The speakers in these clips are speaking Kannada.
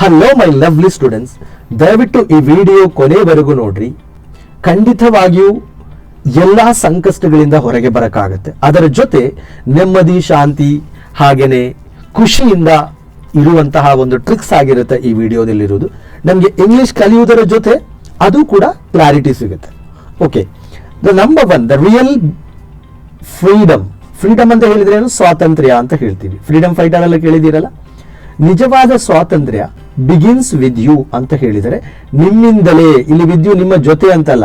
ಹಲೋ ಮೈ ಲವ್ಲಿ ಸ್ಟೂಡೆಂಟ್ಸ್, ದಯವಿಟ್ಟು ಈ ವಿಡಿಯೋ ಕೊನೆವರೆಗೂ ನೋಡ್ರಿ. ಖಂಡಿತವಾಗಿಯೂ ಎಲ್ಲ ಸಂಕಷ್ಟಗಳಿಂದ ಹೊರಗೆ ಬರಕ್ಕಾಗತ್ತೆ. ಅದರ ಜೊತೆ ನೆಮ್ಮದಿ, ಶಾಂತಿ ಹಾಗೇನೆ ಖುಷಿಯಿಂದ ಇರುವಂತಹ ಒಂದು ಟ್ರಿಕ್ಸ್ ಆಗಿರುತ್ತೆ ಈ ವಿಡಿಯೋದಲ್ಲಿರುವುದು. ನಮಗೆ ಇಂಗ್ಲಿಷ್ ಕಲಿಯುವುದರ ಜೊತೆ ಅದು ಕೂಡ ಕ್ಲಾರಿಟಿ ಸಿಗುತ್ತೆ. Okay, the number one, the real freedom. Freedom ಅಂತ ಹೇಳಿದ್ರೆ ಏನು? ಸ್ವಾತಂತ್ರ್ಯ ಅಂತ ಹೇಳ್ತೀವಿ. ಫ್ರೀಡಮ್ ಫೈಟರ್ ಎಲ್ಲ ಕೇಳಿದಿರಲ್ಲ. ನಿಜವಾದ ಸ್ವಾತಂತ್ರ್ಯ ಬಿಗಿನ್ಸ್ ವಿತ್ ಯು ಅಂತ ಹೇಳಿದರೆ ನಿಮ್ಮಿಂದಲೇ. ಇಲ್ಲಿ ವಿತ್ ಯು ನಿಮ್ಮ ಜೊತೆ ಅಂತಲ್ಲ,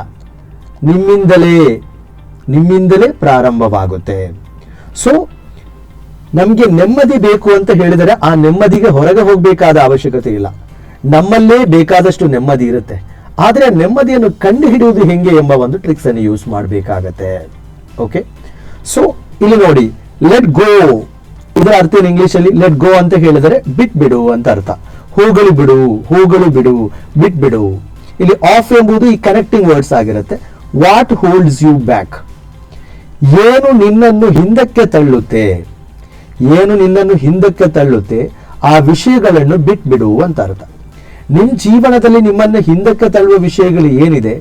ನಿಮ್ಮಿಂದಲೇ ಪ್ರಾರಂಭವಾಗುತ್ತೆ. ಸೊ ನಮಗೆ ನೆಮ್ಮದಿ ಬೇಕು ಅಂತ ಹೇಳಿದರೆ ಆ ನೆಮ್ಮದಿಗೆ ಹೊರಗೆ ಹೋಗಬೇಕಾದ ಅವಶ್ಯಕತೆ ಇಲ್ಲ. ನಮ್ಮಲ್ಲೇ ಬೇಕಾದಷ್ಟು ನೆಮ್ಮದಿ ಇರುತ್ತೆ. ಆದರೆ ನೆಮ್ಮದಿಯನ್ನು ಕಂಡು ಹಿಡಿಯುವುದು ಹೆಂಗೆ ಎಂಬ ಒಂದು ಟ್ರಿಕ್ಸ್ ಅನ್ನು ಯೂಸ್ ಮಾಡಬೇಕಾಗತ್ತೆ. ಓಕೆ, ಸೊ ಇಲ್ಲಿ ನೋಡಿ, ಲೆಟ್ ಗೋ. ಇದರ ಅರ್ಥ ಏನು ಇಂಗ್ಲಿಷ್ ಅಲ್ಲಿ? ಲೆಟ್ ಗೋ ಅಂತ ಹೇಳಿದರೆ ಬಿಟ್ಬಿಡು ಅಂತ ಅರ್ಥ. ಹೋಗಲು ಬಿಡು, ಬಿಟ್ಬಿಡು. ಇಲ್ಲಿ ಆಫ್ ಎಂಬುದು ಈ ಕನೆಕ್ಟಿಂಗ್ ವರ್ಡ್ಸ್ ಆಗಿರುತ್ತೆ. What holds you back? ಏನು ನಿನ್ನನ್ನು ಹಿಂದಕ್ಕೆ ತಳ್ಳುತ್ತೆ, ಆ ವಿಷಯಗಳನ್ನು ಬಿಟ್ಬಿಡು ಅಂತ ಅರ್ಥ. ನಿಮ್ ಜೀವನದಲ್ಲಿ ನಿಮ್ಮನ್ನು ಹಿಂದಕ್ಕೆ ತಳ್ಳುವ ವಿಷಯಗಳು ಏನಿದೆ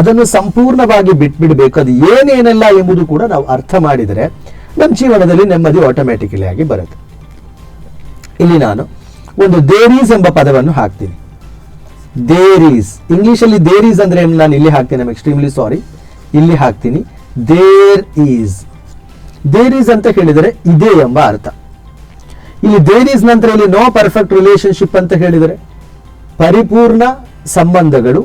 ಅದನ್ನು ಸಂಪೂರ್ಣವಾಗಿ ಬಿಟ್ಬಿಡ್ಬೇಕು. ಅದು ಏನೇನೆಲ್ಲ ಎಂಬುದು ಕೂಡ ನಾವು ಅರ್ಥ ಮಾಡಿದರೆ ನಮ್ಮ ಜೀವನದಲ್ಲಿ ನೆಮ್ಮದಿ ಆಟೋಮ್ಯಾಟಿಕಲಿ ಆಗಿ ಬರುತ್ತೆ. ಇಲ್ಲಿ ನಾನು ಒಂದು ದೇರ್ ಈಸ್ ಎಂಬ ಪದವನ್ನು ಹಾಕ್ತೀನಿ. ದೇರ್ ಈಸ್, ಇಂಗ್ಲಿಷ್ ಅಲ್ಲಿ ದೇರ್ ಈಸ್ ಅಂದ್ರೆ ನಾನು ಇಲ್ಲಿ ಹಾಕ್ತೀನಿ. ಐ ಆಮ್ ಎಕ್ಸ್ಟ್ರೀಮ್ಲಿ ಸಾರಿ, ಇಲ್ಲಿ ಹಾಕ್ತೀನಿ. ದೇರ್ ಈಸ್ ಅಂತ ಹೇಳಿದರೆ ಇದೆ ಎಂಬ ಅರ್ಥ. ಇಲ್ಲಿ ದೇರ್ ಈಸ್ ನಂತರ ಇಲ್ಲಿ ನೋ ಪರ್ಫೆಕ್ಟ್ ರಿಲೇಶನ್ಶಿಪ್ ಅಂತ ಹೇಳಿದರೆ ಪರಿಪೂರ್ಣ ಸಂಬಂಧಗಳು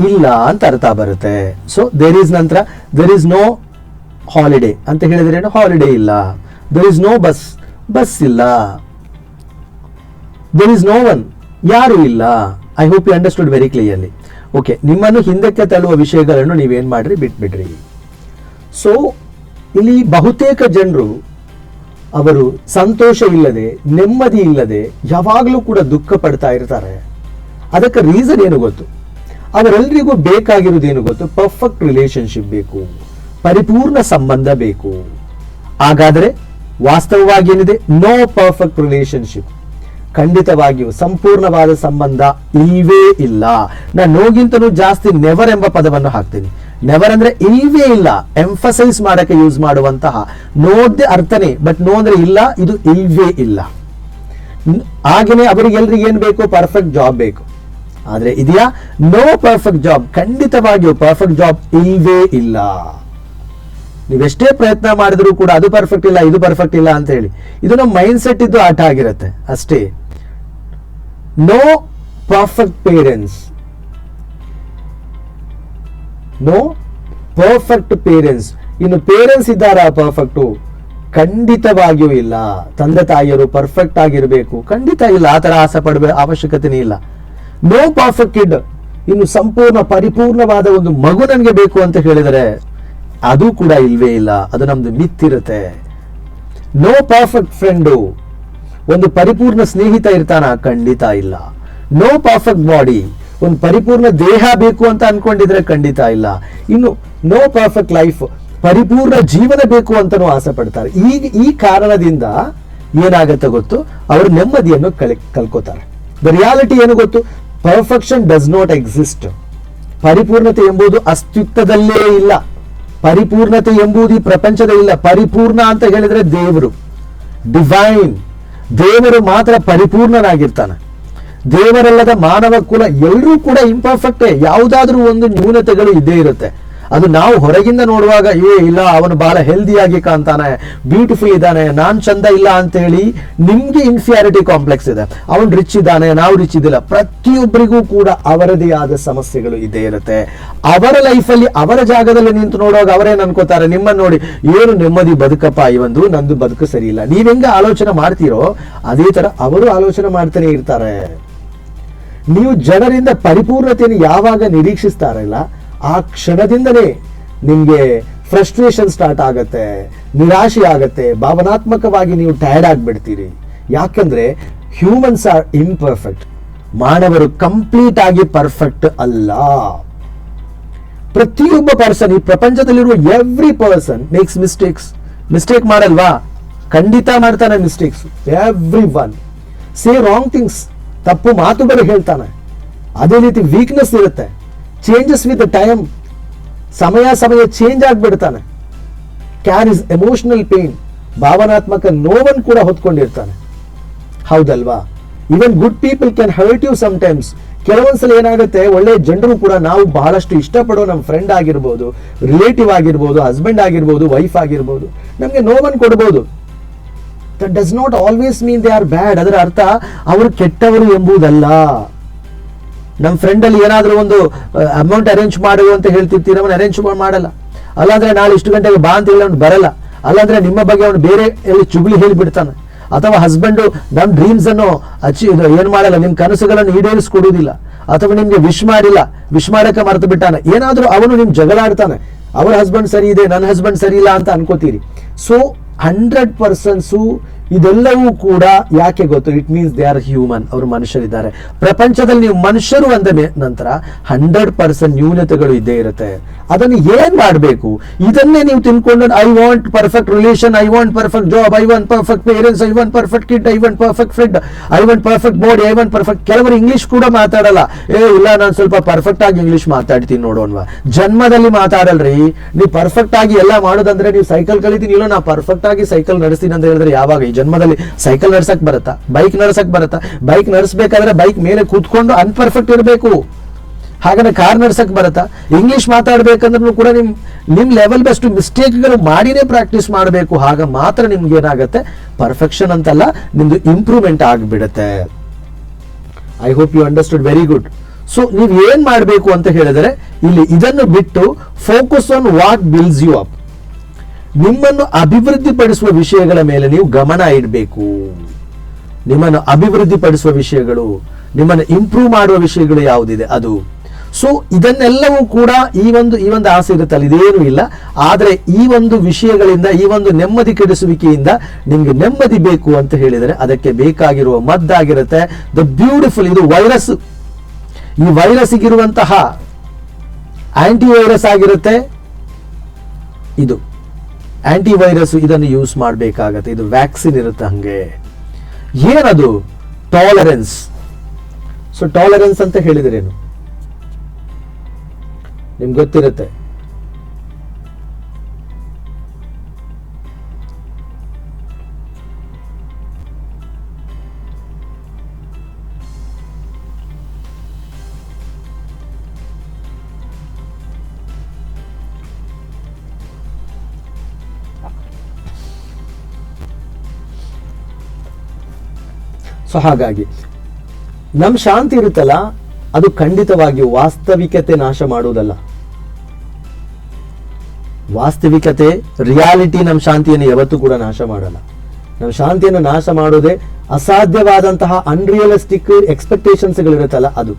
ಇಲ್ಲ ಅಂತ ಅರ್ಥ ಬರುತ್ತೆ. ಸೊ ದೇರ್ ಈಸ್ ನಂತರ ದೇರ್ ಈಸ್ ನೋ ಹಾಲಿಡೇ ಅಂತ ಹೇಳಿದ್ರೆ ಏನು? ಹಾಲಿಡೇ ಇಲ್ಲ. ದೇರ್ ಈಸ್ ನೋ ಬಸ್ ಇಲ್ಲ. ದೇರ್ ಈಸ್ ನೋ ಒನ್, ಯಾರು ಇಲ್ಲ. I hope you understood very clearly. Okay, ನಿಮ್ಮನ್ನು ಹಿಂದಕ್ಕೆ ತಳ್ಳುವ ವಿಷಯಗಳನ್ನು ನೀವೇನ್ ಮಾಡ್ರಿ? ಬಿಟ್ಬಿಡ್ರಿ. ಸೊ ಇಲ್ಲಿ ಬಹುತೇಕ ಜನರು ಅವರು ಸಂತೋಷ ಇಲ್ಲದೆ, ನೆಮ್ಮದಿ ಇಲ್ಲದೆ ಯಾವಾಗಲೂ ಕೂಡ ದುಃಖ ಪಡ್ತಾ ಇರ್ತಾರೆ. ಅದಕ್ಕೆ ರೀಸನ್ ಏನು ಗೊತ್ತು? ಅವರೆಲ್ಲರಿಗೂ ಬೇಕಾಗಿರುವುದೇನು ಗೊತ್ತು? ಪರ್ಫೆಕ್ಟ್ ರಿಲೇಶನ್ಶಿಪ್ ಬೇಕು, ಪರಿಪೂರ್ಣ ಸಂಬಂಧ ಬೇಕು. ಹಾಗಾದರೆ ವಾಸ್ತವವಾಗಿ ಏನಿದೆ? No perfect relationship. ಖಂಡಿತವಾಗಿಯೂ ಸಂಪೂರ್ಣವಾದ ಸಂಬಂಧ ಇಲ್ವೇ ಇಲ್ಲ. ನಾನು ನೋಗಿಂತನೂ ಜಾಸ್ತಿ ನೆವರ್ ಎಂಬ ಪದವನ್ನು ಹಾಕ್ತೀನಿ. ನೆವರ್ ಅಂದ್ರೆ ಇಲ್ವೇ ಇಲ್ಲ, ಎಂಫಸೈಸ್ ಮಾಡಕ್ಕೆ ಯೂಸ್ ಮಾಡುವಂತಹ. ನೋದ್ದೆ ಅರ್ಥನೇ, ಬಟ್ ನೋ ಅಂದ್ರೆ ಇಲ್ಲ, ಇದು ಇಲ್ವೇ ಇಲ್ಲ. ಹಾಗೇನೆ ಅವರಿಗೆಲ್ಲರಿಗೆ ಏನ್ ಬೇಕು? ಪರ್ಫೆಕ್ಟ್ ಜಾಬ್ ಬೇಕು. ಆದ್ರೆ ಇದೆಯಾ? No perfect job. ಖಂಡಿತವಾಗಿಯೂ ಪರ್ಫೆಕ್ಟ್ ಜಾಬ್ ಇಲ್ವೇ ಇಲ್ಲ. ನೀವೆಷ್ಟೇ ಪ್ರಯತ್ನ ಮಾಡಿದ್ರು ಕೂಡ ಅದು ಪರ್ಫೆಕ್ಟ್ ಇಲ್ಲ, ಇದು ಪರ್ಫೆಕ್ಟ್ ಇಲ್ಲ ಅಂತ ಹೇಳಿ, ಇದು ನಮ್ಮ ಮೈಂಡ್ ಸೆಟ್ ಇದ್ದು ಆಟ ಆಗಿರುತ್ತೆ ಅಷ್ಟೇ. No perfect parents, no perfect parents. ಇನ್ನು ಪೇರೆಂಟ್ಸ್ ಇದ್ದಾರಾ ಪರ್ಫೆಕ್ಟು? ಖಂಡಿತವಾಗಿಯೂ ಇಲ್ಲ. ತಂದೆ ತಾಯಿಯರು ಪರ್ಫೆಕ್ಟ್ ಆಗಿರಬೇಕು? ಖಂಡಿತ ಇಲ್ಲ. ಆ ತರ ಆಸೆ ಪಡುವ ಅವಶ್ಯಕತೆನೇ ಇಲ್ಲ. No perfect kid. ಇನ್ನು ಸಂಪೂರ್ಣ ಪರಿಪೂರ್ಣವಾದ ಒಂದು ಮಗು ನನಗೆ ಬೇಕು ಅಂತ ಹೇಳಿದರೆ ಅದು ಕೂಡ ಇಲ್ವೇ ಇಲ್ಲ. ಅದು ನಮ್ದು ಮಿತ್ತಿರುತ್ತೆ. No perfect friend. ಒಂದು ಪರಿಪೂರ್ಣ ಸ್ನೇಹಿತ ಇರ್ತಾನ? ಖಂಡಿತ ಇಲ್ಲ. No perfect body. ಒಂದು ಪರಿಪೂರ್ಣ ದೇಹ ಬೇಕು ಅಂತ ಅನ್ಕೊಂಡಿದ್ರೆ ಖಂಡಿತ ಇಲ್ಲ. ಇನ್ನು ನೋ ಪರ್ಫೆಕ್ಟ್ ಲೈಫ್. ಪರಿಪೂರ್ಣ ಜೀವನ ಬೇಕು ಅಂತನೂ ಆಸೆ ಪಡ್ತಾರೆ. ಈ ಕಾರಣದಿಂದ ಏನಾಗತ್ತೆ ಗೊತ್ತು? ಅವರು ನೆಮ್ಮದಿಯನ್ನು ಕಲ್ಕೋತಾರೆ. ದ ರಿಯಾಲಿಟಿ ಏನು ಗೊತ್ತು? Perfection does not exist. ಪರಿಪೂರ್ಣತೆ ಎಂಬುದು ಅಸ್ತಿತ್ವದಲ್ಲೇ ಇಲ್ಲ. ಪರಿಪೂರ್ಣತೆ ಎಂಬುದು ಈ ಪ್ರಪಂಚದ ಇಲ್ಲ. ಪರಿಪೂರ್ಣ ಅಂತ ಹೇಳಿದ್ರೆ ದೇವರು, ಡಿವೈನ್. ದೇವರು ಮಾತ್ರ ಪರಿಪೂರ್ಣನಾಗಿರ್ತಾನೆ. ದೇವರಲ್ಲದ ಮಾನವ ಕುಲ ಎಲ್ಲರೂ ಕೂಡ ಇಂಪರ್ಫೆಕ್ಟೇ. ಯಾವುದಾದ್ರೂ ಒಂದು ನ್ಯೂನತೆಗಳು ಇದ್ದೇ ಇರುತ್ತೆ. ಅದು ನಾವು ಹೊರಗಿಂದ ನೋಡುವಾಗ ಇಲ್ಲ ಅವನು ಬಹಳ ಹೆಲ್ದಿಯಾಗಿ ಕಾಣ್ತಾನೆ, ಬ್ಯೂಟಿಫುಲ್ ಇದ್ದಾನೆ, ನಾನ್ ಚಂದ ಇಲ್ಲ ಅಂತ ಹೇಳಿ ನಿಮ್ಗೆ ಇನ್ಫಿಯಾರಿಟಿ ಕಾಂಪ್ಲೆಕ್ಸ್ ಇದೆ. ಅವನು ರಿಚ್ ಇದ್ದಾನೆ, ನಾವು ರಿಚ್ ಇದ್ದಿಲ್ಲ. ಪ್ರತಿಯೊಬ್ಬರಿಗೂ ಕೂಡ ಅವರದೇ ಆದ ಸಮಸ್ಯೆಗಳು ಇದ್ದೇ ಇರುತ್ತೆ. ಅವರ ಲೈಫಲ್ಲಿ ಅವರ ಜಾಗದಲ್ಲಿ ನಿಂತು ನೋಡುವಾಗ ಅವರೇನ್ ಅನ್ಕೋತಾರೆ? ನಿಮ್ಮನ್ನು ನೋಡಿ ಏನು ನೆಮ್ಮದಿ ಬದುಕಪ್ಪ, ಇವಂದು ನಂದು ಬದುಕು ಸರಿ ಇಲ್ಲ. ನೀವ್ ಹೆಂಗ ಆಲೋಚನೆ ಮಾಡ್ತೀರೋ ಅದೇ ತರ ಅವರು ಆಲೋಚನೆ ಮಾಡ್ತಾನೆ ಇರ್ತಾರೆ. ನೀವು ಜನರಿಂದ ಪರಿಪೂರ್ಣತೆಯನ್ನು ಯಾವಾಗ ನಿರೀಕ್ಷಿಸ್ತಾರಲ್ಲ ಆ ಕ್ಷಣದಿಂದನೇ ನಿಮ್ಗೆ ಫ್ರಸ್ಟ್ರೇಷನ್ ಸ್ಟಾರ್ಟ್ ಆಗತ್ತೆ, ನಿರಾಶೆ ಆಗತ್ತೆ, ಭಾವನಾತ್ಮಕವಾಗಿ ನೀವು ಟಯರ್ಡ್ ಆಗ್ಬಿಡ್ತೀರಿ. ಯಾಕಂದ್ರೆ ಹ್ಯೂಮನ್ಸ್ ಆರ್ ಇಂಪರ್ಫೆಕ್ಟ್. ಮಾನವರು ಕಂಪ್ಲೀಟ್ ಆಗಿ ಪರ್ಫೆಕ್ಟ್ ಅಲ್ಲ. ಪ್ರತಿಯೊಬ್ಬ ಪರ್ಸನ್, ಈ ಪ್ರಪಂಚದಲ್ಲಿರುವ every person makes mistakes. Mistake ಮಾಡಲ್ವಾ? ಖಂಡಿತ ಮಾಡ್ತಾನೆ mistakes. Everyone say wrong things. ತಪ್ಪು ಮಾತುಗಳು ಹೇಳ್ತಾನೆ. ಅದೇ ರೀತಿ ವೀಕ್ನೆಸ್ ಇರುತ್ತೆ, ಚೇಂಜಸ್ ವಿತ್ ಟೈಮ್, ಸಮಯ ಚೇಂಜ್ ಆಗ್ಬಿಡ್ತಾನೆ. ಕ್ಯಾರೀಸ್ ಎಮೋಷನಲ್ ಪೇನ್, ಭಾವನಾತ್ಮಕ ನೋವನ್ನು ಕೂಡ ಹೊತ್ಕೊಂಡಿರ್ತಾನೆ. ಹೌದಲ್ವಾ? Even good people can hurt you sometimes. ಕೆಲವೊಂದ್ಸಲ ಏನಾಗುತ್ತೆ, ಒಳ್ಳೆ ಜನರು ಕೂಡ ನಾವು ಬಹಳಷ್ಟು ಇಷ್ಟಪಡೋ ನಮ್ಮ ಫ್ರೆಂಡ್ ಆಗಿರ್ಬೋದು, ರಿಲೇಟಿವ್ ಆಗಿರ್ಬೋದು, ಹಸ್ಬೆಂಡ್ ಆಗಿರ್ಬೋದು, ವೈಫ್ ಆಗಿರ್ಬೋದು, ನಮಗೆ ನೋವನ್ನು ಕೊಡ್ಬೋದು. That does not always mean they are bad. ಅದರ ಅರ್ಥ ಅವರು ಕೆಟ್ಟವರು ಎಂಬುದಲ್ಲ. ನಮ್ಮ ಫ್ರೆಂಡ್ ಅಲ್ಲಿ ಏನಾದ್ರೂ ಒಂದು ಅಮೌಂಟ್ ಅರೇಂಜ್ ಮಾಡು ಅಂತ ಹೇಳ್ತಿರ್ತೀರ, ಅವನು ಅರೇಂಜ್ ಮಾಡಲ್ಲ. ಅಲ್ಲಾಂದ್ರೆ ನಾಳೆ ಇಷ್ಟು ಗಂಟೆಗೆ ಬಾ ಅಂತ ಹೇಳಿ ಅವ್ನು ಬರಲ್ಲ. ಅಲ್ಲಾಂದ್ರೆ ನಿಮ್ಮ ಬಗ್ಗೆ ಅವನು ಬೇರೆ ಎಲ್ಲಿ ಚುಗ್ಲಿ ಹೇಳಿಬಿಡ್ತಾನೆ. ಅಥವಾ ಹಸ್ಬೆಂಡ್ ನಮ್ಮ ಡ್ರೀಮ್ಸ್ ಅನ್ನು ಏನ್ ಮಾಡಲ್ಲ, ನಿಮ್ ಕನಸುಗಳನ್ನು ಈಡೇರಿಸ್ಕೊಡುವುದಿಲ್ಲ. ಅಥವಾ ನಿಮ್ಗೆ ವಿಶ್ ಮಾಡಿಲ್ಲ, ವಿಶ್ ಮಾಡಕ್ಕೆ ಮರೆತು ಬಿಟ್ಟಾನೆ. ಏನಾದ್ರೂ ಅವನು ನಿಮ್ ಜಗಳ ಆಡ್ತಾನೆ, ಅವರ ಹಸ್ಬೆಂಡ್ ಸರಿ ಇದೆ, ನನ್ನ ಹಸ್ಬೆಂಡ್ ಸರಿ ಇಲ್ಲ ಅಂತ ಅನ್ಕೋತೀರಿ. ಸೊ 100% ಇದೆಲ್ಲವೂ ಕೂಡ ಯಾಕೆ ಗೊತ್ತು? It means they are human. ಅವರು ಮನುಷ್ಯರಿದ್ದಾರೆ. ಪ್ರಪಂಚದಲ್ಲಿ ನೀವು ಮನುಷ್ಯರು ಅಂದ ನಂತರ 100% ನ್ಯೂನತೆಗಳು ಇದ್ದೇ ಇರುತ್ತೆ. ಅದನ್ನು ಏನ್ ಮಾಡಬೇಕು? ಇದನ್ನೇ ನೀವು ತಿನ್ಕೊಂಡು I want perfect relation, I want perfect job, I want perfect parents, I want perfect kid, I want perfect friend, I want perfect body, I want perfect. ಕೆಲವರು ಇಂಗ್ಲಿಷ್ ಕೂಡ ಮಾತಾಡಲ್ಲ. ಇಲ್ಲ ನಾನು ಸ್ವಲ್ಪ ಪರ್ಫೆಕ್ಟ್ ಆಗಿ ಇಂಗ್ಲಿಷ್ ಮಾತಾಡ್ತೀನಿ ನೋಡೋಣವಾ. ಜನ್ಮದಲ್ಲಿ ಮಾತಾಡಲ್ರಿ. ನೀವು ಪರ್ಫೆಕ್ಟ್ ಆಗಿ ಎಲ್ಲ ಮಾಡೋದಂದ್ರೆ ನೀವು ಸೈಕಲ್ ಕಲಿತೀನಿ, ಇಲ್ಲ ನಾ ಪರ್ಫೆಕ್ಟ್ ಆಗಿ ಸೈಕಲ್ ನಡೆಸ್ತೀನಿ ಅಂತ ಹೇಳಿದ್ರೆ ಯಾವಾಗ? ಈ ಜನ್ಮದಲ್ಲಿ ಸೈಕಲ್ ನಡ್ಸಕ್ ಬರುತ್ತಾ? ಬೈಕ್ ನಡ್ಸಕ್ ಬರುತ್ತಾ? ಬೈಕ್ ನಡೆಸಬೇಕಾದ್ರೆ ಬೈಕ್ ಮೇಲೆ ಕೂತ್ಕೊಂಡು ಅನ್ಪರ್ಫೆಕ್ಟ್ ಇರಬೇಕು. ಹಾಗಾದ್ರೆ ಕಾರ್ ನಡ್ಸಕ್ ಬರುತ್ತಾ? ಇಂಗ್ಲಿಷ್ ಮಾತಾಡ್ಬೇಕಂದ್ರೂ ಕೂಡ ನಿಮ್ ಲೆವೆಲ್ ಬೆಸ್ಟ್ ಮಿಸ್ಟೇಕ್ಗಳು ಮಾಡಿನೇ ಪ್ರಾಕ್ಟೀಸ್ ಮಾಡಬೇಕು. ಆಗ ಮಾತ್ರ ನಿಮ್ಗೆ ಏನಾಗುತ್ತೆ, ಪರ್ಫೆಕ್ಷನ್ ಅಂತಲ್ಲ, ನಿಮ್ದು ಇಂಪ್ರೂವ್ಮೆಂಟ್ ಆಗಿಬಿಡುತ್ತೆ. I hope you understood very good. So ನೀವ್ ಏನ್ ಮಾಡಬೇಕು ಅಂತ ಹೇಳಿದ್ರೆ, ಇಲ್ಲಿ ಇದನ್ನು ಬಿಟ್ಟು focus on what builds you up. ನಿಮ್ಮನ್ನು ಅಭಿವೃದ್ಧಿಪಡಿಸುವ ವಿಷಯಗಳ ಮೇಲೆ ನೀವು ಗಮನ ಇಡಬೇಕು. ನಿಮ್ಮನ್ನು ಅಭಿವೃದ್ಧಿಪಡಿಸುವ ವಿಷಯಗಳು, ನಿಮ್ಮನ್ನು ಇಂಪ್ರೂವ್ ಮಾಡುವ ವಿಷಯಗಳು ಯಾವುದಿದೆ ಅದು. ಸೊ ಇದನ್ನೆಲ್ಲವೂ ಕೂಡ ಈ ಒಂದು ಆಸೆ ಇರುತ್ತಲ್ಲ, ಇದೇನು ಇಲ್ಲ. ಆದ್ರೆ ಈ ಒಂದು ವಿಷಯಗಳಿಂದ, ಈ ಒಂದು ನೆಮ್ಮದಿ ಕೆಡಿಸುವಿಕೆಯಿಂದ ನಿಮ್ಗೆ ನೆಮ್ಮದಿ ಬೇಕು ಅಂತ ಹೇಳಿದರೆ ಅದಕ್ಕೆ ಬೇಕಾಗಿರುವ ಮದ್ದಾಗಿರುತ್ತೆ ದ ಬ್ಯೂಟಿಫುಲ್. ಇದು ವೈರಸ್. ಈ ವೈರಸ್ಗಿರುವಂತಹ ಆಂಟಿ ವೈರಸ್ ಆಗಿರುತ್ತೆ ಇದು. ಆಂಟಿ ವೈರಸ್ ಇದನ್ನು ಯೂಸ್ ಮಾಡಬೇಕಾಗತ್ತೆ. ಇದು ವ್ಯಾಕ್ಸಿನ್ ಇರುತ್ತೆ ಹಂಗೆ. ಏನದು? ಟಾಲರೆನ್ಸ್. ಸೊ ಟಾಲರೆನ್ಸ್ ಅಂತ ಹೇಳಿದ್ರೇನು ನಿಮ್ಗೆ ಗೊತ್ತಿರುತ್ತೆ. ಸೊ ಹಾಗಾಗಿ ನಮ್ ಶಾಂತಿ ಇರುತ್ತಲ್ಲ, ಅದು ಖಂಡಿತವಾಗಿಯೂ ವಾಸ್ತವಿಕತೆ ನಾಶ ಮಾಡುವುದಲ್ಲ. ವಾಸ್ತವಿಕತೆ, ರಿಯಾಲಿಟಿ ನಮ್ಮ ಶಾಂತಿಯನ್ನು ಯಾವತ್ತೂ ಕೂಡ ನಾಶ ಮಾಡಲ್ಲ. ನಮ್ಮ ಶಾಂತಿಯನ್ನು ನಾಶ ಮಾಡೋದೇ ಅಸಾಧ್ಯವಾದಂತಹ ಅನ್ರಿಯಲಿಸ್ಟಿಕ್ ಎಕ್ಸ್ಪೆಕ್ಟೇಷನ್ಸ್ ಗಳಿರುತ್ತಲ್ಲ ಅದು.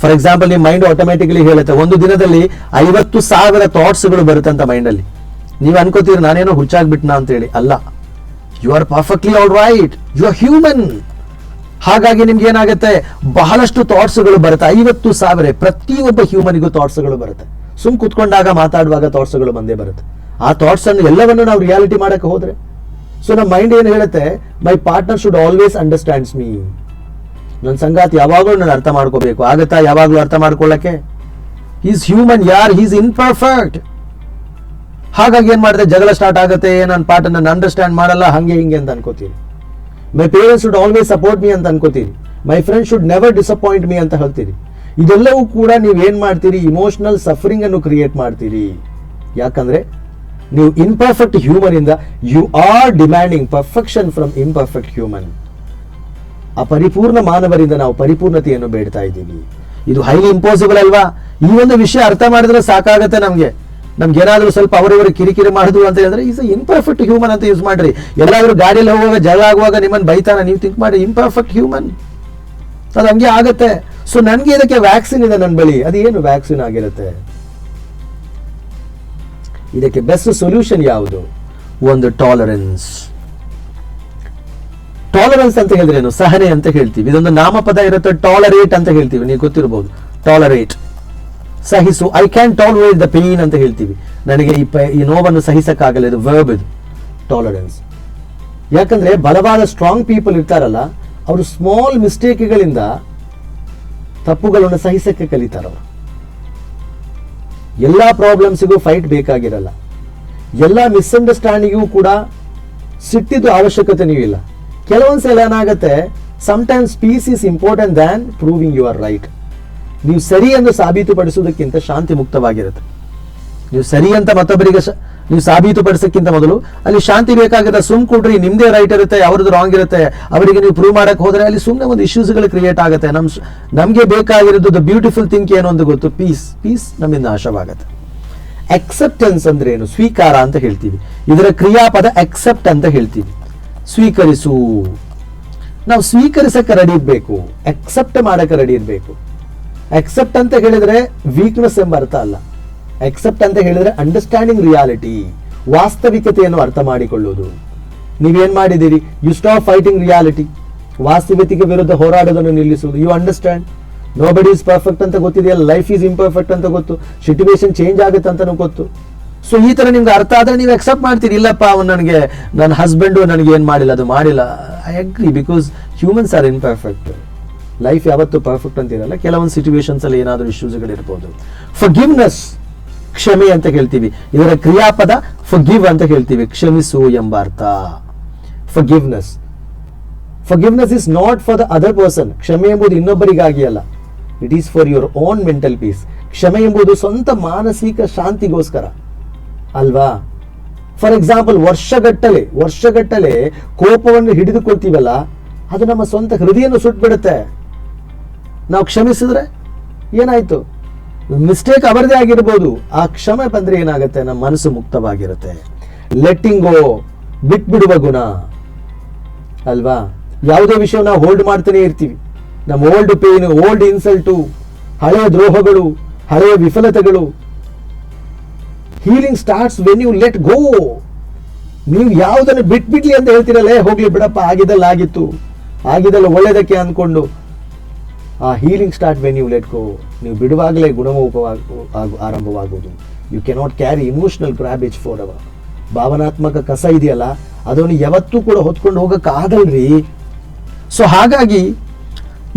ಫಾರ್ ಎಕ್ಸಾಂಪಲ್, ನಿಮ್ಮ ಮೈಂಡ್ ಆಟೋಮ್ಯಾಟಿಕಲಿ ಹೇಳುತ್ತೆ, ಒಂದು ದಿನದಲ್ಲಿ 50,000 ಥಾಟ್ಸ್ಗಳು ಬರುತ್ತೆ ಅಂತ ಮೈಂಡಲ್ಲಿ. ನೀವು ಅನ್ಕೋತೀರಿ ನಾನೇನೋ ಹುಚ್ಚಾಗ್ಬಿಟ್ನಾ ಅಂತ ಹೇಳಿ. ಅಲ್ಲ, you are perfectly all right, you are human. ಹಾಗಾಗಿ ನಿಮ್ಗೆ ಏನಾಗುತ್ತೆ, ಬಹಳಷ್ಟು ಥಾಟ್ಸ್ಗಳು ಬರುತ್ತೆ. 50,000. ಪ್ರತಿಯೊಬ್ಬ ಹ್ಯೂಮನಿಗೂ ಥಾಟ್ಸ್ಗಳು ಬರುತ್ತೆ. ಸುಮ್ ಕುತ್ಕೊಂಡಾಗ ಮಾತಾಡುವಾಗ ಥಾಟ್ಸ್ಗಳು ಬಂದೇ ಬರುತ್ತೆ. ಆ ಥಾಟ್ಸ್ ಅನ್ನು ಎಲ್ಲವನ್ನು ನಾವು ರಿಯಾಲಿಟಿ ಮಾಡಕ್ಕೆ ಹೋದ್ರೆ, ಸೊ ನಮ್ಮ ಮೈಂಡ್ ಏನು ಹೇಳುತ್ತೆ, my partner should always understands me. ನನ್ನ ಸಂಗಾತಿ ಯಾವಾಗಲೂ ನಾನು ಅರ್ಥ ಮಾಡ್ಕೋಬೇಕು. ಆಗತ್ತಾ ಯಾವಾಗಲೂ ಅರ್ಥ ಮಾಡ್ಕೊಳ್ಳಕ್ಕೆ? ಈಸ್ ಹ್ಯೂಮನ್ ಯಾರ್, ಈಸ್ ಇನ್ಪರ್ಫೆಕ್ಟ್. ಹಾಗಾಗಿ ಏನ್ ಮಾಡಿದೆ, ಜಗಳ ಸ್ಟಾರ್ಟ್ ಆಗುತ್ತೆ. ನನ್ನ ಪಾರ್ಟ್ನರ್ ಅಂಡರ್ಸ್ಟ್ಯಾಂಡ್ ಮಾಡಲ್ಲ, ಹಂಗೆ ಹಿಂಗೆ ಅಂತ ಅನ್ಕೋತೀರಿ. My parents should always support me ಅಂತ ಅನ್ಕೋತೀರಿ. My friend should never disappoint me ಅಂತ ಹೇಳ್ತೀರಿ. ಇದೆಲ್ಲವೂ ಕೂಡ ನೀವು ಏನ್ ಮಾಡ್ತೀರಿ, ಇಮೋಷನಲ್ ಸಫರಿಂಗ್ ಅನ್ನು ಕ್ರಿಯೇಟ್ ಮಾಡ್ತೀರಿ. ಯಾಕಂದ್ರೆ ನೀವು ಇನ್ಪರ್ಫೆಕ್ಟ್ ಹ್ಯೂಮನ್ ಇಂದ you are demanding perfection from imperfect human. ಅಪರಿಪೂರ್ಣ ಮಾನವರಿಂದ ನಾವು ಪರಿಪೂರ್ಣತೆಯನ್ನು ಬೇಡ್ತಾ ಇದ್ದೀವಿ. ಇದು ಹೈಲಿ ಇಂಪಾಸಿಬಲ್ ಅಲ್ವಾ? ಈ ಒಂದು ವಿಷಯ ಅರ್ಥ ಮಾಡಿದ್ರೆ ಸಾಕಾಗತ್ತೆ ನಮ್ಗೆ ಏನಾದ್ರೂ ಸ್ವಲ್ಪ ಅವರಿವರು ಕಿರಿಕಿರಿ ಮಾಡಿದ್ರು ಅಂತ ಹೇಳಿದ್ರೆ ಈಸ್ ಇನ್ಪರ್ಫೆಕ್ಟ್ ಹ್ಯೂಮನ್ ಅಂತ ಯೂಸ್ ಮಾಡ್ರಿ. ಎಲ್ಲಾದ್ರೂ ಗಾಡಿಯಲ್ಲಿ ಹೋಗುವಾಗ ಜಗಳ ಆಗುವಾಗ ನಿಮ್ಮನ್ನು ಬೈತಾನ, ನೀವು ಥಿಂಕ್ ಮಾಡಿ ಇಂಪರ್ಫೆಕ್ಟ್ ಹ್ಯೂಮನ್, ಅದು ಹಂಗೆ ಆಗತ್ತೆ. ಸೊ ನನ್ಗೆ ಇದಕ್ಕೆ ವ್ಯಾಕ್ಸಿನ್ ಇದೆ ನನ್ನ ಬಳಿ. ಅದು ಏನು ವ್ಯಾಕ್ಸಿನ್ ಆಗಿರುತ್ತೆ? ಇದಕ್ಕೆ ಬೆಸ್ಟ್ ಸೊಲ್ಯೂಷನ್ ಯಾವುದು? ಒಂದು ಟಾಲರೆನ್ಸ್. ಟಾಲರೆನ್ಸ್ ಅಂತ ಹೇಳಿದ್ರೇನು? ಸಹನೆ ಅಂತ ಹೇಳ್ತೀವಿ. ಇದೊಂದು ನಾಮಪದ ಇರುತ್ತೆ. ಟಾಲರೇಟ್ ಅಂತ ಹೇಳ್ತೀವಿ, ನೀವು ಗೊತ್ತಿರಬಹುದು. ಟಾಲರೇಟ್, ಸಹಿಸು. I can tolerate the pain ಅಂತ ಹೇಳ್ತೀವಿ. ನನಗೆ ಈ ನೋವನ್ನು ಸಹಿಸಕ್ಕಾಗಲ್ಲ. ಇದು ವರ್ಬ್, ಇದು ಟಾಲರೆನ್ಸ್. ಯಾಕಂದ್ರೆ ಬಲವಾದ ಸ್ಟ್ರಾಂಗ್ ಪೀಪಲ್ ಇರ್ತಾರಲ್ಲ, ಅವರು ಸ್ಮಾಲ್ ಮಿಸ್ಟೇಕ್ಗಳಿಂದ ತಪ್ಪುಗಳನ್ನು ಸಹಿಸಕ್ಕೆ ಕಲಿತಾರೆ. ಅವರು ಎಲ್ಲ ಪ್ರಾಬ್ಲಮ್ಸಿಗೂ ಫೈಟ್ ಬೇಕಾಗಿರಲ್ಲ, ಎಲ್ಲ ಮಿಸ್ಅಂಡರ್ಸ್ಟ್ಯಾಂಡಿಂಗಿಗೂ ಕೂಡ ಸಿಟ್ಟಿದ್ದು ಅವಶ್ಯಕತೆ ಇಲ್ಲ. ಕೆಲವೊಂದ್ಸಲ ಏನಾಗುತ್ತೆ, sometimes peace is important than proving you are right. ನೀವು ಸರಿ ಎಂದು ಸಾಬೀತುಪಡಿಸುವುದಕ್ಕಿಂತ ಶಾಂತಿ ಮುಕ್ತವಾಗಿರುತ್ತೆ. ನೀವು ಸರಿ ಅಂತ ಮತ್ತೊಬ್ಬರಿಗೆ ನೀವು ಸಾಬೀತುಪಡಿಸೋಕ್ಕಿಂತ ಮೊದಲು ಅಲ್ಲಿ ಶಾಂತಿ ಬೇಕಾಗುತ್ತೆ. ಸುಮ್ ಕೊಡ್ರಿ, ನಿಮ್ದೇ ರೈಟ್ ಇರುತ್ತೆ, ಅವ್ರದ್ದು ರಾಂಗ್ ಇರುತ್ತೆ, ಅವರಿಗೆ ನೀವು ಪ್ರೂವ್ ಮಾಡಕ್ ಹೋದ್ರೆ ಅಲ್ಲಿ ಸುಮ್ಮನೆ ಒಂದು ಇಶ್ಯೂಸ್ಗಳು ಕ್ರಿಯೇಟ್ ಆಗುತ್ತೆ. ನಮ್ಗೆ ಬೇಕಾಗಿರೋದು ದ ಬ್ಯೂಟಿಫುಲ್ ಥಿಂಗ್ ಏನು ಅಂತ ಗೊತ್ತು, ಪೀಸ್ ನಮ್ಮಿಂದ ನಾಶವಾಗುತ್ತೆ. ಅಕ್ಸೆಪ್ಟೆನ್ಸ್ ಅಂದ್ರೆ ಏನು? ಸ್ವೀಕಾರ ಅಂತ ಹೇಳ್ತೀವಿ. ಇದರ ಕ್ರಿಯಾಪದ ಅಕ್ಸೆಪ್ಟ್ ಅಂತ ಹೇಳ್ತೀವಿ. ಸ್ವೀಕರಿಸು. ನಾವು ಸ್ವೀಕರಿಸಕ್ಕೆ ರೆಡಿ ಇರಬೇಕು, ಅಕ್ಸೆಪ್ಟ್ ಮಾಡಕ್ಕೆ ರೆಡಿ ಇರಬೇಕು. ಅಕ್ಸೆಪ್ಟ್ ಅಂತ ಹೇಳಿದ್ರೆ ವೀಕ್ನೆಸ್ ಎಂಬ ಅರ್ಥ ಅಲ್ಲ. ಅಕ್ಸೆಪ್ಟ್ ಅಂತ ಹೇಳಿದ್ರೆ ಅಂಡರ್ಸ್ಟ್ಯಾಂಡಿಂಗ್ ರಿಯಾಲಿಟಿ, ವಾಸ್ತವಿಕತೆಯನ್ನು ಅರ್ಥ ಮಾಡಿಕೊಳ್ಳುವುದು. ನೀವೇನ್ ಮಾಡಿದ್ದೀರಿ? You stop fighting reality. ವಾಸ್ತವಿಕತೆಗೆ ವಿರುದ್ಧ ಹೋರಾಡೋದನ್ನು ನಿಲ್ಲಿಸುವುದು. You understand nobody is perfect ಅಂತ ಗೊತ್ತಿದೆಯಲ್ಲ, ಲೈಫ್ ಈಸ್ ಇಂಪರ್ಫೆಕ್ಟ್ ಅಂತ ಗೊತ್ತು, ಸಿಚುವೇಶನ್ ಚೇಂಜ್ ಆಗುತ್ತೆ ಅಂತಾನು ಗೊತ್ತು. ಸೊ ಈ ತರ ನಿಮ್ಗೆ ಅರ್ಥ ಆದ್ರೆ ನೀವು ಅಕ್ಸೆಪ್ಟ್ ಮಾಡ್ತೀರಿ. ಇಲ್ಲಪ್ಪ ಅವನು ನನಗೆ, ನನ್ನ ಹಸ್ಬೆಂಡು ನನಗೆ ಏನ್ ಮಾಡಿಲ್ಲ, ಅದು ಮಾಡಿಲ್ಲ. I agree, because humans R imperfect. Life ಯಾವತ್ತೂ ಪರ್ಫೆಕ್ಟ್ ಅಂತ ಇರಲ್ಲ. ಕೆಲವೊಂದು ಸಿಚುವೇಶನ್ಸ್ ಅಲ್ಲಿ ಏನಾದರೂ ಇಶ್ಯೂಸ್ಗಳಿರ್ಬೋದು. ಫರ್ಗಿವ್ನೆಸ್, ಕ್ಷಮೆ ಅಂತ ಹೇಳ್ತೀವಿ. ಇದರ ಕ್ರಿಯಾಪದ ಫರ್ಗಿವ್ ಅಂತ ಹೇಳ್ತೀವಿ, ಕ್ಷಮಿಸು ಎಂಬ ಅರ್ಥ. Forgiveness is not for the other person. ಕ್ಷಮೆ ಎಂಬುದು ಇನ್ನೊಬ್ಬರಿಗಾಗಿ ಅಲ್ಲ, it is for your own mental piece. ಕ್ಷಮೆ ಎಂಬುದು ಸ್ವಂತ ಮಾನಸಿಕ ಶಾಂತಿಗೋಸ್ಕರ ಅಲ್ವಾ? ಫಾರ್ ಎಕ್ಸಾಂಪಲ್, ವರ್ಷಗಟ್ಟಲೆ ಕೋಪವನ್ನು ಹಿಡಿದುಕೊಳ್ತೀವಲ್ಲ, ಅದು ನಮ್ಮ ಸ್ವಂತ ಹೃದಯವನ್ನು ಸುಟ್ಬಿಡುತ್ತೆ. ನಾವು ಕ್ಷಮಿಸಿದ್ರೆ ಏನಾಯ್ತು? ಮಿಸ್ಟೇಕ್ ಅವರದೇ ಆಗಿರ್ಬೋದು, ಆ ಕ್ಷಮೆ ಬಂದ್ರೆ ಏನಾಗುತ್ತೆ? ನಮ್ಮ ಮನಸ್ಸು ಮುಕ್ತವಾಗಿರುತ್ತೆ. ಲೆಟ್ಟಿಂಗ್ ಗೋ, ಬಿಟ್ಬಿಡುವ ಗುಣ ಅಲ್ವಾ? ಯಾವುದೇ ವಿಷಯ ನಾವು ಹೋಲ್ಡ್ ಮಾಡ್ತಾನೆ ಇರ್ತೀವಿ. ನಮ್ಮ ಓಲ್ಡ್ ಪೇನ್, ಓಲ್ಡ್ ಇನ್ಸಲ್ಟು, ಹಳೆಯ ದ್ರೋಹಗಳು, ಹಳೆಯ ವಿಫಲತೆಗಳು. Healing starts when you let go. ನೀವು ಯಾವುದನ್ನು ಬಿಟ್ಬಿಡ್ಲಿ ಅಂತ ಹೇಳ್ತೀರಲ್ಲ, ಹೋಗ್ಲಿ ಬಿಡಪ್ಪ, ಆಗಿದ್ದಲ್ಲ ಒಳ್ಳೇದಕ್ಕೆ ಅಂದ್ಕೊಂಡು. ಆ healing start when you let go. ನೀವು ಬಿಡುವಾಗಲೇ ಆರಂಭವಾಗುವುದು. You cannot carry emotional garbage for ever. ಭಾವನಾತ್ಮಕ ಕಸ ಇದೆಯಲ್ಲ, ಅದನ್ನು ಯಾವತ್ತೂ ಕೂಡ ಹೊತ್ಕೊಂಡು ಹೋಗಕ್ಕಾಗಲ್ರಿ. ಸೊ ಹಾಗಾಗಿ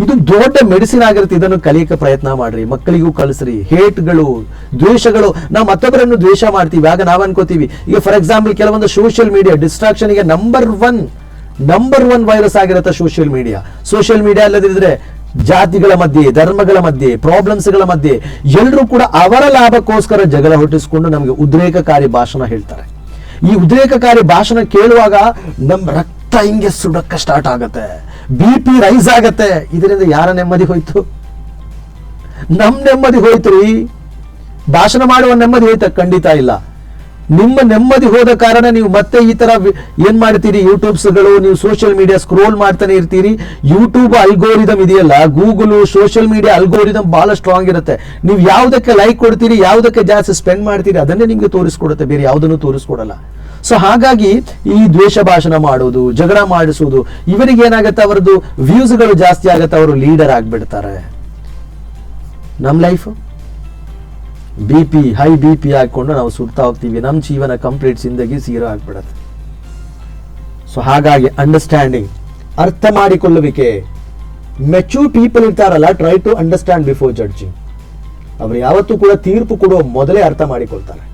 ಇದು ದೊಡ್ಡ ಮೆಡಿಸಿನ್ ಆಗಿರುತ್ತೆ. ಇದನ್ನು ಕಲಿಯಕ್ಕೆ ಪ್ರಯತ್ನ ಮಾಡ್ರಿ, ಮಕ್ಕಳಿಗೂ ಕಲಿಸ್ರಿ. ಹೇಟ್ಗಳು, ದ್ವೇಷಗಳು, ನಾವು ಮತ್ತೊಬ್ಬರನ್ನು ದ್ವೇಷ ಮಾಡ್ತೀವಿ. ಆಗ ನಾವು ಅನ್ಕೋತೀವಿ, ಈಗ ಫಾರ್ ಎಕ್ಸಾಂಪಲ್ ಕೆಲವೊಂದು ಸೋಷಿಯಲ್ ಮೀಡಿಯಾ ಡಿಸ್ಟ್ರಾಕ್ಷನ್ಗೆ ನಂಬರ್ ಒನ್ ವೈರಸ್ ಆಗಿರುತ್ತೆ ಸೋಷಿಯಲ್ ಮೀಡಿಯಾ. ಸೋಷಿಯಲ್ ಮೀಡಿಯಾ ಅಲ್ಲದಿದ್ರೆ ಜಾತಿಗಳ ಮಧ್ಯೆ, ಧರ್ಮಗಳ ಮಧ್ಯೆ, ಪ್ರಾಬ್ಲಮ್ಸ್ಗಳ ಮಧ್ಯೆ ಎಲ್ಲರೂ ಕೂಡ ಅವರ ಲಾಭಕ್ಕೋಸ್ಕರ ಜಗಳ ಹುಟ್ಟಿಸ್ಕೊಂಡು ನಮಗೆ ಉದ್ರೇಕಕಾರಿ ಭಾಷಣ ಹೇಳ್ತಾರೆ. ಈ ಉದ್ರೇಕಕಾರಿ ಭಾಷಣ ಕೇಳುವಾಗ ನಮ್ಮ ರಕ್ತ ಹಿಂಗೆ ಸುಡಕ್ಕೆ ಸ್ಟಾರ್ಟ್ ಆಗತ್ತೆ, BP ರೈಸ್ ಆಗತ್ತೆ. ಇದರಿಂದ ಯಾರ ನೆಮ್ಮದಿ ಹೋಯ್ತು? ನಮ್ ನೆಮ್ಮದಿ ಹೋಯ್ತ್ರಿ. ಭಾಷಣ ಮಾಡುವ ನೆಮ್ಮದಿ ಹೋಯ್ತ? ಖಂಡಿತ ಇಲ್ಲ. ನಿಮ್ಮ ನೆಮ್ಮದಿ ಹೋದ ಕಾರಣ ನೀವು ಮತ್ತೆ ಈ ತರ ಏನ್ ಮಾಡ್ತೀರಿ? ಯೂಟ್ಯೂಬ್ಸ್ಗಳು, ನೀವು ಸೋಷಿಯಲ್ ಮೀಡಿಯಾ ಸ್ಕ್ರೋಲ್ ಮಾಡ್ತಾನೆ ಇರ್ತೀರಿ. ಯೂಟ್ಯೂಬ್ ಅಲ್ಗೋರಿದಮ್ ಇದೆಯಲ್ಲ, ಗೂಗಲ್, ಸೋಷಿಯಲ್ ಮೀಡಿಯಾ ಅಲ್ಗೋರಿದಮ್ ಬಹಳ ಸ್ಟ್ರಾಂಗ್ ಇರುತ್ತೆ. ನೀವು ಯಾವುದಕ್ಕೆ ಲೈಕ್ ಕೊಡ್ತೀರಿ, ಯಾವುದಕ್ಕೆ ಜಾಸ್ತಿ ಸ್ಪೆಂಡ್ ಮಾಡ್ತೀರಿ, ಅದನ್ನೇ ನಿಮ್ಗೆ ತೋರಿಸ್ಕೊಡುತ್ತೆ, ಬೇರೆ ಯಾವುದನ್ನು ತೋರಿಸ್ಕೊಡಲ್ಲ. ಸೊ ಹಾಗಾಗಿ ಈ ದ್ವೇಷ ಭಾಷಣ ಮಾಡೋದು, ಜಗಳ ಮಾಡಿಸುವುದು, ಇವರಿಗೆ ಏನಾಗುತ್ತೆ? ಅವರದ್ದು ವ್ಯೂಸ್ಗಳು ಜಾಸ್ತಿ ಆಗುತ್ತೆ, ಅವರು ಲೀಡರ್ ಆಗ್ಬಿಡ್ತಾರೆ. ನಮ್ ಲೈಫ್ ಹೈ BP ಹಾಕೊಂಡು ನಾವು ಸುಡ್ತಾ ಹೋಗ್ತೀವಿ. ನಮ್ಮ ಜೀವನ ಕಂಪ್ಲೀಟ್ ಜಿಂದಗಿ ಜೀರೋ ಆಗ್ಬಿಡತ್ತೆ. ಸೊ ಹಾಗಾಗಿ ಅಂಡರ್ಸ್ಟ್ಯಾಂಡಿಂಗ್, ಅರ್ಥ ಮಾಡಿಕೊಳ್ಳುವಿಕೆ. ಮೆಚೂರ್ ಪೀಪಲ್ ಇರ್ತಾರಲ್ಲ, try to understand before judging. ಅವರು ಯಾವತ್ತೂ ಕೂಡ ತೀರ್ಪು ಕೊಡುವ ಮೊದಲೇ ಅರ್ಥ ಮಾಡಿಕೊಳ್ತಾರೆ.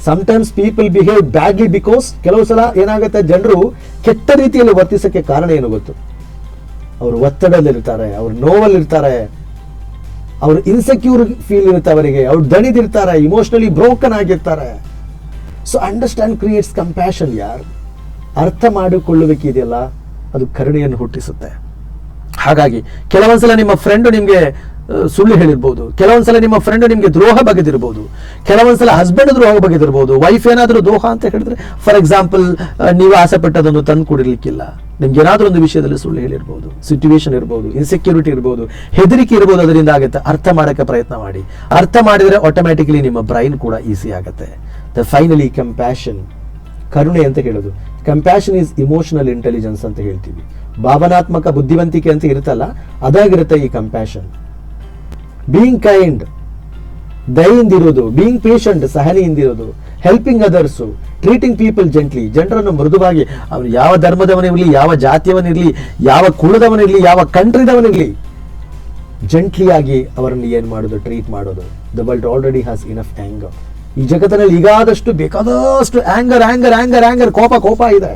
Sometimes people behave badly because ಕೆಲವು ಸಲ ಏನಾಗುತ್ತೆ, ಜನರು ಕೆಟ್ಟ ರೀತಿಯಲ್ಲಿ ವರ್ತಿಸಕ್ಕೆ ಕಾರಣ ಏನು ಗೊತ್ತು? ಅವರು ಒತ್ತಡದಲ್ಲಿರ್ತಾರೆ, ಅವರು ನೋವಲ್ಲಿರ್ತಾರೆ, ಅವರು ಇನ್ಸೆಕ್ಯೂರ್ ಫೀಲ್ ಇರುತ್ತೆ ಅವರಿಗೆ, ಅವ್ರು ದಣಿದಿರ್ತಾರೆ, ಇಮೋಷನಲಿ ಬ್ರೋಕನ್ ಆಗಿರ್ತಾರೆ. So understand creates compassion. ಅರ್ಥ ಮಾಡಿಕೊಳ್ಳುವಿಕೆ ಇದೆಯಲ್ಲ, ಅದು ಕರುಣೆಯನ್ನು ಹುಟ್ಟಿಸುತ್ತೆ. ಹಾಗಾಗಿ ಕೆಲವೊಂದ್ಸಲ ನಿಮ್ಮ ಫ್ರೆಂಡ್ ನಿಮ್ಗೆ ಸುಳ್ಳು ಹೇಳಿರ್ಬೋದು, ಕೆಲವೊಂದ್ಸಲ ನಿಮ್ಮ ಫ್ರೆಂಡ್ ನಿಮ್ಗೆ ದ್ರೋಹ ಬಗೆದಿರ್ಬೋದು, ಕೆಲವೊಂದ್ಸಲ ಹಸ್ಬೆಂಡ್ ದ್ರೋಹ ಬಗೆದಿರ್ಬೋದು, ವೈಫ್ ಏನಾದರೂ ದ್ರೋಹ ಅಂತ ಹೇಳಿದ್ರೆ, ಫಾರ್ ಎಕ್ಸಾಂಪಲ್ ನೀವು ಆಸೆ ಪಟ್ಟದನ್ನು ತಂದು ಕೊಡಿರ್ಲಿಕ್ಕಿಲ್ಲ, ನಿಮ್ಗೆ ಏನಾದ್ರೂ ಒಂದು ವಿಷಯದಲ್ಲಿ ಸುಳ್ಳು ಹೇಳಿರ್ಬೋದು, ಸಿಚುವೇಶನ್ ಇರ್ಬೋದು, ಇನ್ಸೆಕ್ಯೂರಿಟಿ ಇರ್ಬೋದು, ಹೆದರಿಕೆ ಇರ್ಬೋದು, ಅದರಿಂದ ಆಗುತ್ತೆ. ಅರ್ಥ ಮಾಡಕ್ಕೆ ಪ್ರಯತ್ನ ಮಾಡಿ. ಅರ್ಥ ಮಾಡಿದ್ರೆ ಆಟೋಮ್ಯಾಟಿಕಲಿ ನಿಮ್ಮ ಬ್ರೈನ್ ಕೂಡ ಈಸಿ ಆಗುತ್ತೆ. ಫೈನಲಿ ಕಂಪ್ಯಾಷನ್, ಕರುಣೆ ಅಂತ ಹೇಳೋದು. ಕಂಪ್ಯಾಷನ್ ಈಸ್ ಇಮೋಷನಲ್ ಇಂಟೆಲಿಜೆನ್ಸ್ ಅಂತ ಹೇಳ್ತೀವಿ. ಭಾವನಾತ್ಮಕ ಬುದ್ಧಿವಂತಿಕೆ ಅಂತ ಇರುತ್ತಲ್ಲ, ಅದಾಗಿರುತ್ತೆ ಈ ಕಂಪ್ಯಾಷನ್. ಬೀಯಿಂಗ್ ಕೈಂಡ್, ದಯೆಯಿಂದಿರೋದು, ಬೀಯಿಂಗ್ ಪೇಷಂಟ್, ಸಹನೆಯಿಂದಿರೋದು, helping others, treating people gently, ಜನರನ್ನು ಮೃದುವಾಗಿ, ಅವನು ಯಾವ ಧರ್ಮದವನಿರಲಿ, ಯಾವ ಜಾತಿಯವನಿರಲಿ, ಯಾವ ಕುಲದವನಿರಲಿ, ಯಾವ ಕಂಟ್ರಿದವನಿರಲಿ, ಜೆಂಟ್ಲಿಯಾಗಿ ಅವರನ್ನು ಏನ್ ಮಾಡೋದು, ಟ್ರೀಟ್ ಮಾಡೋದು. The world already has enough anger. ಈ ಜಗತ್ತಿನಲ್ಲಿ ಈಗಾದಷ್ಟು ಬೇಕಾದಷ್ಟು ಆಂಗರ್ ಆಂಗರ್ ಆಂಗರ್ ಆಂಗರ್ ಕೋಪ ಇದೆ.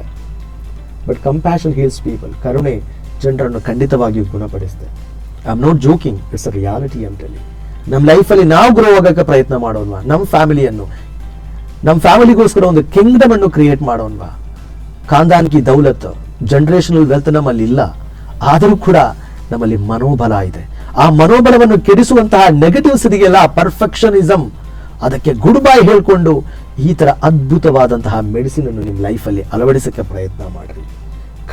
But compassion heals people. ಕರುಣೆ ಜನರನ್ನು ಖಂಡಿತವಾಗಿಯೂ ಗುಣಪಡಿಸುತ್ತೆ. I am not joking, it's a reality ಅಂತೇಳಿ. ನಮ್ಮ ಲೈಫಲ್ಲಿ ನಾವು ಗ್ರೋ ಆಗೋಕ್ಕೆ ಪ್ರಯತ್ನ ಮಾಡೋಣವಾ, ನಮ್ಮ ಫ್ಯಾಮಿಲಿಗೋಸ್ಕರ ಒಂದು ಕಿಂಗ್ಡಮ್ ಅನ್ನು ಕ್ರಿಯೇಟ್ ಮಾಡೋಣವಾ. ಖಾನ್ದಾನ್ ಕಿ ದೌಲತ್, ಜನರೇಷನಲ್ ವೆಲ್ತ್ ನಮ್ಮಲ್ಲಿ ಇಲ್ಲ, ಆದರೂ ಕೂಡ ನಮ್ಮಲ್ಲಿ ಮನೋಬಲ ಇದೆ. ಆ ಮನೋಬಲವನ್ನು ಕೆಡಿಸುವಂತಹ ನೆಗೆಟಿವ್ಸ್ ಇದೆಯಲ್ಲ, ಪರ್ಫೆಕ್ಷನಿಸಮ್, ಅದಕ್ಕೆ ಗುಡ್ ಬೈ ಹೇಳ್ಕೊಂಡು ಈ ತರ ಅದ್ಭುತವಾದಂತಹ ಮೆಡಿಸಿನ್ ಅನ್ನು ನಿಮ್ಮ ಲೈಫಲ್ಲಿ ಅಳವಡಿಸಕ್ಕೆ ಪ್ರಯತ್ನ ಮಾಡ್ರಿ.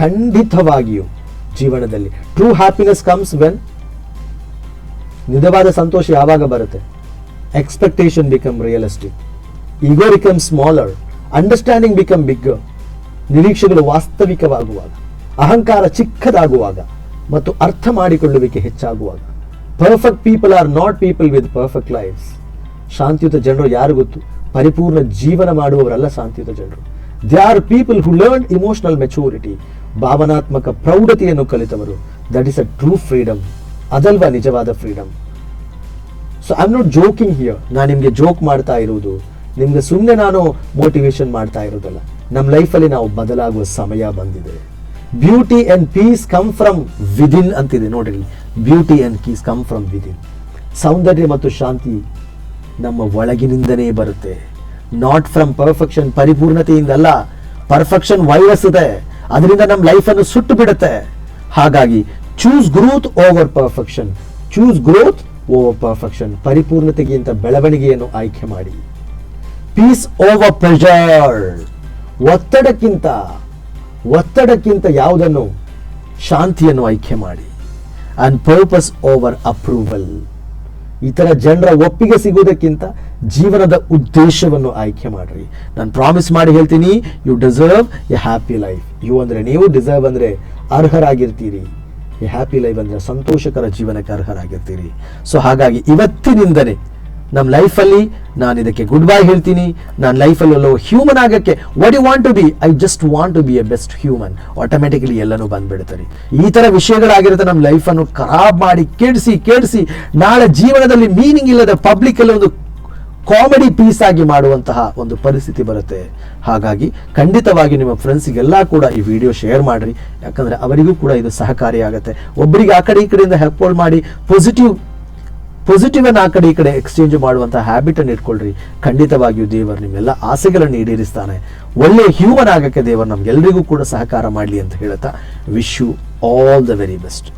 ಖಂಡಿತವಾಗಿಯೂ ಜೀವನದಲ್ಲಿ ಟ್ರೂ ಹ್ಯಾಪಿನೆಸ್ ಕಮ್ಸ್ ವೆನ್, ನಿಜವಾದ ಸಂತೋಷ ಯಾವಾಗ ಬರುತ್ತೆ? Expectation become realistic, ego become smaller, understanding become bigger. ನಿರೀಕ್ಷೆಗಳು ವಾಸ್ತವಿಕವಾಗುವಾಗ, ಅಹಂಕಾರ ಚಿಕ್ಕದಾಗುವಾಗ ಮತ್ತು ಅರ್ಥ ಮಾಡಿಕೊಳ್ಳುವಿಕೆ ಹೆಚ್ಚಾಗುವಾಗ. Perfect people are not people with perfect lives. ಶಾಂತಿಯುತ ಜನರು ಯಾರು ಗೊತ್ತು? ಪರಿಪೂರ್ಣ ಜೀವನ ಮಾಡುವವರಲ್ಲ ಶಾಂತಿಯುತ ಜನರು. They are people who learn emotional maturity, ಭಾವನಾತ್ಮಕ ಪ್ರೌಢತೆಯನ್ನು ಕಲಿತವರು. That is a true freedom. ಅದಲ್ವಾ ನಿಜವಾದ freedom? So I am not joking here. ನಾನು ನಿಮ್ಗೆ ಜೋಕ್ ಮಾಡ್ತಾ ಇರುವುದು, ನಿಮ್ಗೆ ಸುಮ್ಮನೆ ನಾನು ಮೋಟಿವೇಶನ್ ಮಾಡ್ತಾ ಇರೋದಲ್ಲ. ನಮ್ಮ ಲೈಫಲ್ಲಿ ನಾವು ಬದಲಾಗುವ ಸಮಯ ಬಂದಿದೆ. Beauty and peace come from within ಅಂತಿದೆ ನೋಡ್ರಿ. Beauty and peace come from within. ಸೌಂದರ್ಯ ಮತ್ತು ಶಾಂತಿ ನಮ್ಮ ಒಳಗಿನಿಂದನೇ ಬರುತ್ತೆ, ನಾಟ್ ಫ್ರಮ್ ಪರ್ಫೆಕ್ಷನ್. ಪರಿಪೂರ್ಣತೆಯಿಂದಲ್ಲ. ಪರ್ಫೆಕ್ಷನ್ ವೈರಸ್ ಇದೆ, ಅದರಿಂದ ನಮ್ಮ ಲೈಫ್ ಅನ್ನು ಸುಟ್ಟು ಬಿಡುತ್ತೆ. ಹಾಗಾಗಿ choose growth over perfection, choose growth over perfection. ಪರಿಪೂರ್ಣತೆಗಿಂತ ಬೆಳವಣಿಗೆಯನ್ನು ಆಯ್ಕೆ ಮಾಡಿ. ಪೀಸ್ ಓವರ್ ಪ್ರೆಷರ್, ಒತ್ತಡಕ್ಕಿಂತ ಯಾವುದನ್ನು? ಶಾಂತಿಯನ್ನು ಆಯ್ಕೆ ಮಾಡಿ. And purpose over approval. ಇತರ ಜನರ ಒಪ್ಪಿಗೆ ಸಿಗುವುದಕ್ಕಿಂತ ಜೀವನದ ಉದ್ದೇಶವನ್ನು ಆಯ್ಕೆ ಮಾಡ್ರಿ. ನಾನು ಪ್ರಾಮಿಸ್ ಮಾಡಿ ಹೇಳ್ತೀನಿ, you deserve a happy life. You ಅಂದ್ರೆ ನೀವು, ಡಿಸರ್ವ್ ಅಂದ್ರೆ ಅರ್ಹರಾಗಿರ್ತೀರಿ. ಎ ಹ್ಯಾಪಿ ಲೈಫ್ ಅಂದ್ರೆ ಸಂತೋಷಕರ ಜೀವನಕ್ಕೆ ಅರ್ಹರಾಗಿರ್ತೀರಿ. ಸೊ ಹಾಗಾಗಿ ಇವತ್ತಿನಿಂದನೇ ನಮ್ಮ ಲೈಫಲ್ಲಿ ನಾನು ಇದಕ್ಕೆ ಗುಡ್ ಬೈ ಹೇಳ್ತೀನಿ. ನಾನು ಲೈಫಲ್ಲಿ ಎಲ್ಲೋ ಹ್ಯೂಮನ್ ಆಗಕ್ಕೆ, what you want to be? I just want to be a best human. Automatically ಎಲ್ಲನೂ ಬಂದ್ಬಿಡ್ತಾರೆ. ಈ ತರ ವಿಷಯಗಳಾಗಿರುತ್ತೆ ನಮ್ಮ ಲೈಫನ್ನು ಖರಾಬ್ ಮಾಡಿ ಕೆಡಿಸಿ ನಾಳೆ ಜೀವನದಲ್ಲಿ ಮೀನಿಂಗ್ ಇಲ್ಲದ ಪಬ್ಲಿಕ್ ಅಲ್ಲಿ ಒಂದು ಕಾಮಿಡಿ ಪೀಸ್ ಆಗಿ ಮಾಡುವಂತಹ ಒಂದು ಪರಿಸ್ಥಿತಿ ಬರುತ್ತೆ. ಹಾಗಾಗಿ ಖಂಡಿತವಾಗಿ ನಿಮ್ಮ ಫ್ರೆಂಡ್ಸಿಗೆಲ್ಲ ಕೂಡ ಈ ವಿಡಿಯೋ ಶೇರ್ ಮಾಡ್ರಿ. ಯಾಕಂದ್ರೆ ಅವರಿಗೂ ಕೂಡ ಇದು ಸಹಕಾರಿಯಾಗುತ್ತೆ. ಒಬ್ಬರಿಗೆ ಆ ಕಡೆ ಈ ಕಡೆಯಿಂದ ಹೆಲ್ಪ್ ಮಾಡಿ ಪಾಸಿಟಿವ್ ಅನ್ನು ಆ ಕಡೆ ಈ ಕಡೆ ಎಕ್ಸ್ಚೇಂಜ್ ಮಾಡುವಂತಹ ಹ್ಯಾಬಿಟ್ ಅನ್ನು ಇಟ್ಕೊಳ್ರಿ. ಖಂಡಿತವಾಗಿಯೂ ದೇವರು ನಿಮ್ಮೆಲ್ಲ ಆಸೆಗಳನ್ನು ಈಡೇರಿಸ್ತಾನೆ. ಒಳ್ಳೆ ಹ್ಯೂಮನ್ ಆಗಕ್ಕೆ ದೇವರು ನಮ್ಗೆಲ್ಲರಿಗೂ ಕೂಡ ಸಹಕಾರ ಮಾಡಲಿ ಅಂತ ಹೇಳ್ತಾ wish you all the very best.